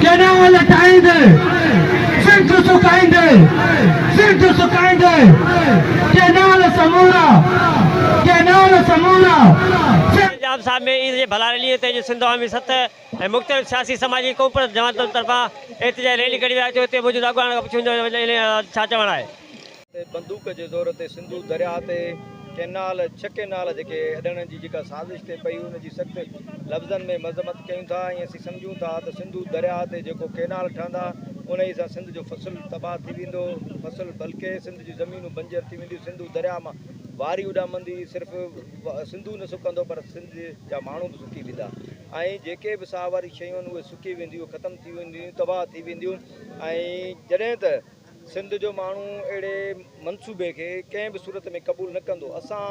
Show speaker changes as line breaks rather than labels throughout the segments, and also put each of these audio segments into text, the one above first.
Canal ठाहींदे, Sindh सुकाईंदे, Sindh सुकाईंदे, canal समूरा, canal समूरा।
Punjab साहब में ईद जे भला रैली ते सिंध अवामी सत ऐं मुख़्तलिफ़ सियासी समाजी कोपर जमातुनि तरफ़ां एहतिजाज रैली कढी विया हुते मौजूदु अॻुवान खां पुछूं छा चवणु आहे।
बंदूक जे ज़ोर ते सिंधू दरिया ते कैनाल छह कैनाल जेके अॾण जी जेका साज़िश थिए पई उनजी सख़्तु लफ़्ज़नि में मज़म्मत कयूं था ऐं असीं सम्झूं था त सिंधू दरिया ते जेको कैनाल ठहंदा उन ई सां सिंध जो फ़सुलु तबाह थी वेंदो, फ़सुलु बल्कि सिंध जी ज़मीनूं बंजर थी वेंदियूं, सिंधू दरिया मां वारी उॾामंदी, सिर्फ़ु सिंधू न सुकंदो पर सिंध जा माण्हू बि सुकी वेंदा ऐं जेके बि साह वारी शयूं आहिनि उहे सुकी वेंदियूं, ख़तमु थी वेंदियूं, तबाह थी वेंदियूं। ऐं जॾहिं त सिंध जो माण्हू अहिड़े मनसूबे खे कंहिं बि सूरत में क़बूल न कंदो, असां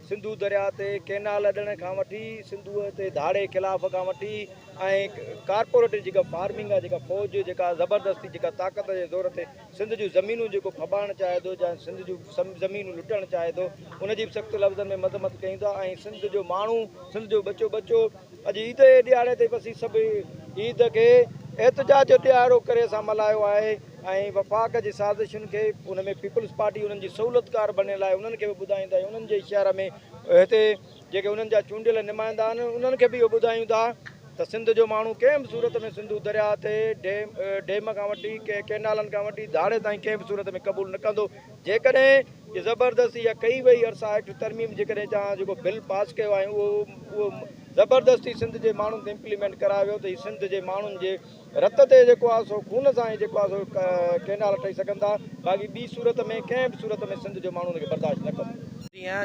सिंधू दरिया ते कैनाल अॾण खां वठी सिंधूअ ते धाड़े ख़िलाफ़ खां वठी ऐं कारपोरेट जेका फार्मिंग आहे, जेका फ़ौज जेका ज़बरदस्ती जेका ताक़त जे ज़ोर ते सिंध जूं ज़मीनूं जेको खॿाइणु चाहे थो या सिंध जूं ज़मीनूं लुटणु चाहे थो उनजी बि सख़्तु लफ़्ज़नि में मज़म्मत कयूं था। ऐं सिंध जो माण्हू, सिंध जो बचो अॼु ईद जे ॾियारे ते बि असीं सभु ईद खे एहतिजाज जो ॾियारो करे असां मल्हायो आहे ऐं वफ़ाक़ जी साज़िशुनि खे उन में पीपल्स पार्टी उन्हनि जी सहूलियतकार बणियल आहे, उन्हनि खे बि ॿुधाईंदा आहियूं, उन्हनि जे शहर में हिते जेके उन्हनि जा चूंडियल नुमाइंदा आहिनि उन्हनि खे बि इहो ॿुधायूं था त सिंध जो माण्हू कंहिं बि सूरत में सिंधू दरिया ते डेम खां वठी कैनालनि खां वठी धाड़े ताईं कंहिं बि सूरत में क़बूल न कंदो। जेकॾहिं इहा ज़बरदस्ती या कई वई अरसा एक्ट तरमीम जेकॾहिं तव्हां जेको बिल पास कयो आहे उहो ज़बरदस्ती सिंध जे माण्हुनि ते इम्प्लीमेंट करायो वियो त हीउ सिंध जे माण्हुनि जे रत ते जेको आहे सो खून सां ई जेको आहे सो कैनाल ठही सघनि था, बाक़ी ॿी सूरत में कंहिं बि सूरत में सिंध जो माण्हुनि खे बर्दाश्त न कंदो।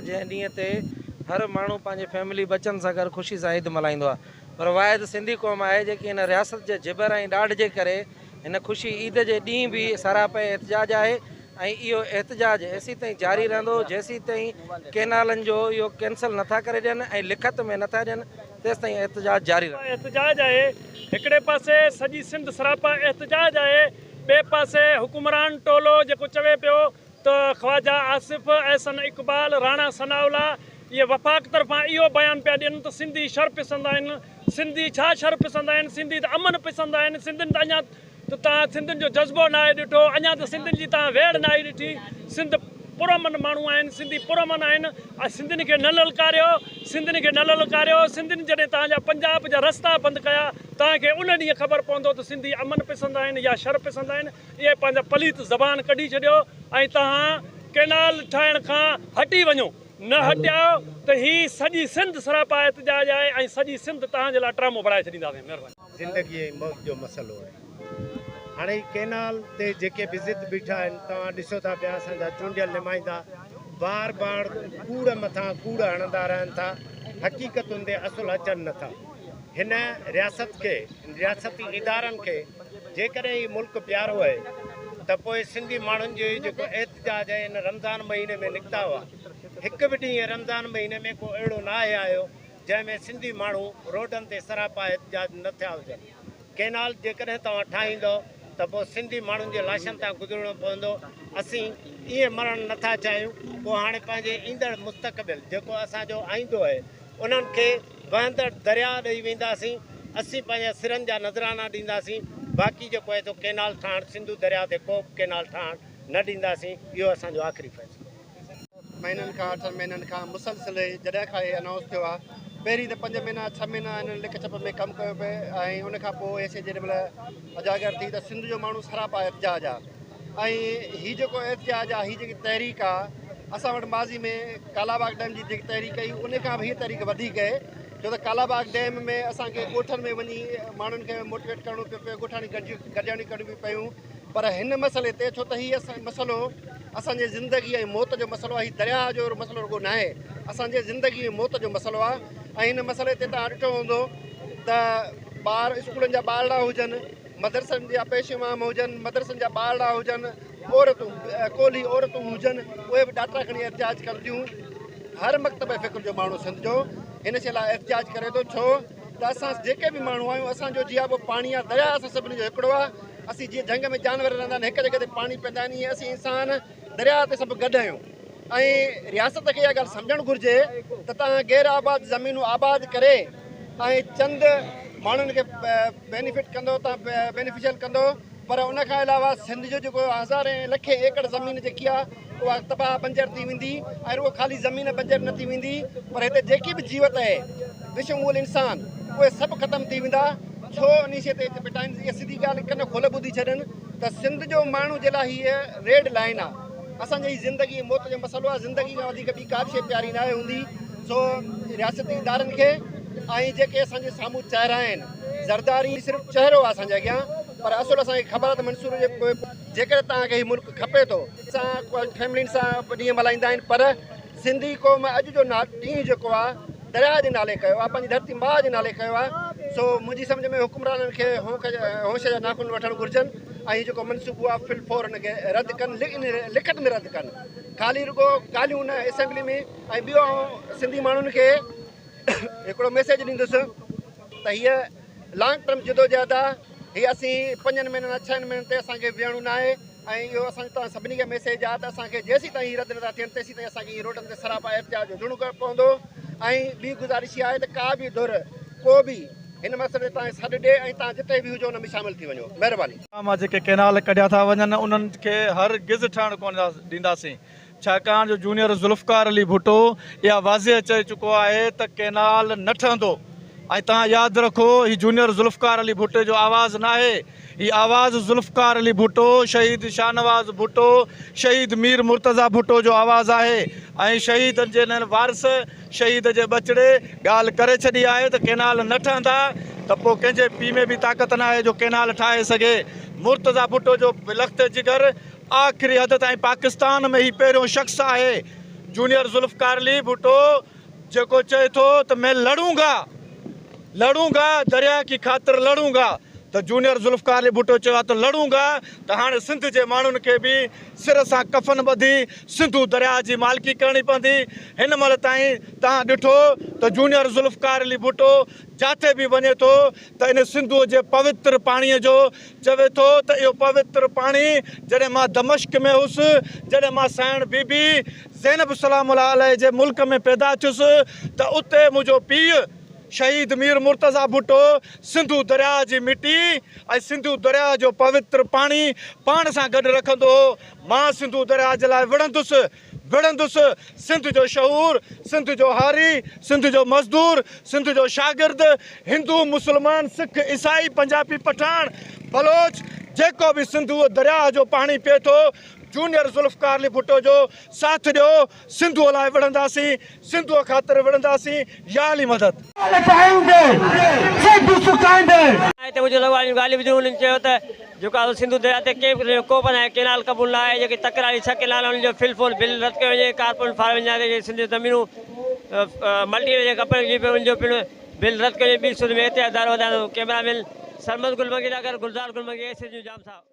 जंहिं ॾींहं ते हर माण्हू पंहिंजे फैमिली बचनि सां गॾु ख़ुशी सां ईद मल्हाईंदो आहे, पर वाहिद सिंधी क़ौम आहे जेकी हिन रियासत जे ज़िबर ऐं ॾाढ जे करे हिन ख़ुशी ईद जे ॾींहुं बि सराप ऐं एहतिजाज आहे ऐं इहो एहतिजाज एसी ताईं जारी रहंदो जेसीं ताईं कैनालनि जो इहो कैंसिल नथा करे ॾियनि ऐं लिखत में नथा ॾियनि तेसि ताईं एहतिजाज जारी रहंदो।
एहतिजाज आहे हिकिड़े पासे सॼी सिंध सरापा एहतिजाज आहे, ॿिए पासे हुकुमरान टोलो जेको चवे पियो त ख्वाजा आसिफ़, एहसन इक़बाल, राणा सनाउल्ला इहे वफ़ाक़ तरफ़ां इहो बयानु पिया ॾियनि त सिंधी शर पिसंदा आहिनि, सिंधी छा शर पिसंदा आहिनि, सिंधी त अमन पिसंदा आहिनि, सिंधियुनि त अञा त तव्हां सिंधियुनि जो जज़्बो न आहे ॾिठो, अञा त सिंधियुनि जी तव्हां वेड़ न आहे ॾिठी, सिंध पुरअमन माण्हू आहिनि, सिंधी पुरअमन आहिनि, सिंधियुनि खे न ललकारियो, सिंधियुनि खे न ललकारियो, सिंधियुनि जॾहिं तव्हांजा पंजाब जा रस्ता बंदि कया तव्हांखे उन ॾींहुं ख़बर पवंदो त सिंधी अमन पिसंदा आहिनि या शर पिसंदा आहिनि। इहे पंहिंजा पलीत ज़बान कढी छॾियो ऐं तव्हां कैनाल ठाहिण खां हटी वञो, न हटिया त हीअ सॼी सिंध सरापा एहतिजाज आहे ऐं सॼी सिंध तव्हांजे लाइ ड्रामो बणाए छॾींदासीं। महिरबानी।
ज़िंदगी ऐं मौत जो मसइलो आहे। हाणे कैनाल ते जेके बि ज़िद बीठा आहिनि तव्हां ॾिसो था पिया असांजा चूंडियल नुमाइंदा बार बार कूड़ मथां कूड़ हणंदा रहनि था, हक़ीक़तुनि ते असुलु अचनि नथा। हिन रियासत खे, रियासती इदारनि खे जेकॾहिं हीउ मुल्क प्यारो आहे त पोइ सिंधी माण्हुनि जो जेको एहतिजाज आहे हिन रमज़ान महीने में निकिता हुआ, हिकु बि ॾींहुं रमज़ान महीने में को अहिड़ो न आहे आयो जंहिंमें सिंधी माण्हू रोडनि ते सरापा एहतिजाज न थिया हुजनि। कैनाल जेकॾहिं तव्हां ठाहींदो त पोइ सिंधी माण्हुनि जे लाशनि तां गुज़रणो पवंदो। असीं ईअं मरणु नथा चाहियूं, पोइ हाणे पंहिंजे ईंदड़ मुस्तक़बिल जेको असांजो आईंदो आहे उन्हनि खे वहंदड़ दरिया ॾेई वेंदासीं, असीं पंहिंजा सिरनि जा नज़राना ॾींदासीं, बाक़ी जेको आहे तो कैनाल ठहणु सिंधू दरिया ते को बि कैनाल ठहणु न ॾींदासीं। इहो असांजो आख़िरी फ़ैसिलो।
महीननि खां 8 महीननि खां मुसलसिल जॾहिं खां इहे अनाउंस थियो आहे, पहिरीं त 5 महीना 6 महीना हिननि लिख छप में कमु कयो पिए ऐं उनखां पोइ ऐसे जेॾी महिल उजागर थी त सिंध जो माण्हू सरापा एहतिजाज आहे ऐं हीअ जेको एहतिजाज आहे, हीअ जेकी तहरीक आहे, असां वटि माज़ी में कालाबाग डैम जी जेकी तहरीक कई उन खां बि हीअ तहरीक वधीक आहे, छो त कालाबाग डैम में असांखे ॻोठनि में वञी माण्हुनि खे मोटिवेट करिणो पियो पए, ॻोठाणी गॾियाणी करिणी पियूं, पर हिन मसइले ते छो त हीअ मसइलो असांजे ज़िंदगी ऐं मौत जो मसइलो आहे, हीअ दरिया जो मसइलो रुॻो न आहे, असांजे ज़िंदगी ऐं मौत जो मसइलो आहे। ऐं हिन मसइले ते तव्हां ॾिठो हूंदो त ॿार स्कूलनि जा ॿारड़ा हुजनि, मदरसनि जा पेश इमाम हुजनि, मदरसनि जा ॿारड़ा हुजनि, औरतूं कोली औरतूं हुजनि, उहे बि ॾाढा खणी एहतिजाज कंदियूं। हर मकतब फ़िक्र जो माण्हू सिंध जो हिन शइ लाइ एहतिजाज करे थो, छो त असां जेके बि माण्हू आहियूं असांजो जीअं पोइ पाणी आहे, दरिया असां सभिनी जो हिकिड़ो आहे। असीं जीअं झंग में जानवर रहंदा आहिनि हिकु जॻह ते पाणी पीअंदा आहिनि, ईअं असीं इंसान दरिया ते सभु गॾु आहियूं। ऐं रियासत खे अगरि सम्झणु घुरिजे त तव्हां गैर आबाद ज़मीनूं आबाद करे ऐं चंद माण्हुनि खे बेनिफिट कंदो तव्हां बेनिफिशियल कंदो पर उन खां अलावा सिंध जो जेको हज़ारे लखे एकड़ ज़मीन जेकी आहे उहा तबाह बंजर थी वेंदी ऐं रुगो ख़ाली ज़मीन बंजर न थी वेंदी पर हिते जेकी बि जीवत आहे विशमूल इंसान उहे सभु ख़तमु थी वेंदा छो इन शइ ते पिटाइनि इहा सिधी ॻाल्हि कन खोल ॿुधी छॾनि त सिंध जो माण्हू जे लाइ हीअ रेड लाइन आहे असांजी ज़िंदगी मौत जो मसइलो आहे ज़िंदगी खां वधीक ॿी का बि शइ प्यारी न हूंदी सो रियासती इदारनि खे ऐं जेके असांजे साम्हूं चहिरा आहिनि ज़रदारी सिर्फ़ु चहिरो आहे असांजे अॻियां पर असुल असांखे ख़बर आहे त मंसूर जे जेकर तव्हांखे हीउ मुल्क खपे थो असां फैमिलियुनि सां ॾींहं मल्हाईंदा आहिनि पर सिंधी क़ौम अॼु जो ॾींहुं जेको आहे दरिया जे नाले कयो आहे पंहिंजी धरती माउ जे नाले कयो आहे सो मुंहिंजी सम्झ में हुकुमराननि खे होश जा नाखून वठणु घुरिजनि ऐं जेको मनसूबो आहे फिलफोर हुनखे रद्द कनि लिखत में रद्द कनि ख़ाली रुगो ॻाल्हियूं न असेंबली में ऐं ॿियो सिंधी माण्हुनि खे हिकिड़ो मैसेज ॾींदुसि त हीअ लॉन्ग टर्म जिदोजहद आहे हीअ असीं 5 महीननि 6 महीननि ते असांखे विहणो न आहे ऐं इहो असां तव्हां सभिनी खे मैसेज आहे त असांखे जेसीं ताईं हीअ रद्द नथा थियनि तेसीं ताईं असांखे रोडनि ते सरापा एहतियात जुड़णो पवंदो ऐं ॿी गुज़ारिश इहा आहे त का बि धुर को बि हिन मसइले तव्हां सॾु ॾिए ऐं तव्हां जिते बि हुजो हुन में शामिल थी वञो महिरबानी।
मां जेके कैनाल कढिया था वञनि उन्हनि खे हर गिज़ ठहणु कोन ॾींदासीं छाकाणि जो जूनियर ज़ुल्फ़कार अली भुट्टो इहा वाज़िह चई चुको आहे त कैनाल न ठहंदो ऐं तव्हां यादि रखो हीउ जूनियर ज़ुल्फ़कार अली भुट्टे जो आवाज़ न आहे हीउ आवाज़ ज़ुल्फ़कार अली भुट्टो शहीद शाहनवाज़ भुट्टो शहीद मीर मुर्तज़ा भुट्टो जो आवाज़ आहे ऐं शहीदनि जे वारिस शहीद जे ॿचिड़े ॻाल्हि करे छॾी आहे त कैनाल न ठहंदा त पोइ कंहिंजे पीउ में बि ताक़त न आहे जो कैनाल ठाहे सघे। मुर्तज़ा भुट्टो जो लख़्त जिगर आख़िरी हद ताईं पाकिस्तान में ही पहिरियों शख़्स आहे जूनियर ज़ुल्फ़कार अली भुट्टो जेको चए थो त मैं लड़ूंगा दरिया की ख़ातिर लड़ूंगा त जूनियर ज़ुल्फ़कार अली भुट्टो चयो आहे त लड़ूंगा त हाणे सिंध जे माण्हुनि खे बि सिर सां कफ़न ॿधी सिंधू दरिया जी मालिकी करणी पवंदी। हिन महिल ताईं तव्हां ॾिठो त जूनियर ज़ुल्फ़कार अली भुट्टो जिथे बि वञे थो त इन सिंधूअ जे पवित्र पाणीअ जो चवे थो त इहो पवित्र पाणी जॾहिं मां दमश्क में हुउसि जॾहिं मां साइण बीबी ज़ैनब सलामुल्लाह अलैह जे मुल्क में पैदा थियुसि त उते मुंहिंजो पीउ शहीद मीर मुर्तज़ा भुट्टो सिंधू दरिया जी मिटी ऐं सिंधू दरिया जो पवित्र पाणी पाण सां गॾु रखंदो हो। मां सिंधू दरिया जे लाइ विढ़ंदुसि सिंध जो शहूर सिंध जो हारी सिंध जो मज़दूर सिंध जो शागिर्द हिंदू मुस्लमान सिख ईसाई पंजाबी पठान बलोच जेको बि सिंधू दरिया जो पाणी पीए थो जूनियर ज़ुल्फ़कार अली भुट्टो जो साथ ॾियो सिंधूअ लाइ विढ़ंदासीं सिंधूअ ख़ातिर विढ़ंदासीं या अली मदद
ॻाल्हि चयो त जेको सिंधू दरिया ते कंहिं को बि कैनाल क़बूल न आहे जेके तकरारी 6 कैनाल उन्हनि जो फिलफोल बिल रद्द कयो वञे कारपोरेट फार वञे सिंधी ज़मीनूं मल्टी जे खपनि जी उनजो पिणु बिल रद्द कयो ॿी सूद में एतिरा दारो वधायो कैमरामैन सरमद गुलमगी नगर गुलज़ार गुलमगी जाम साहब।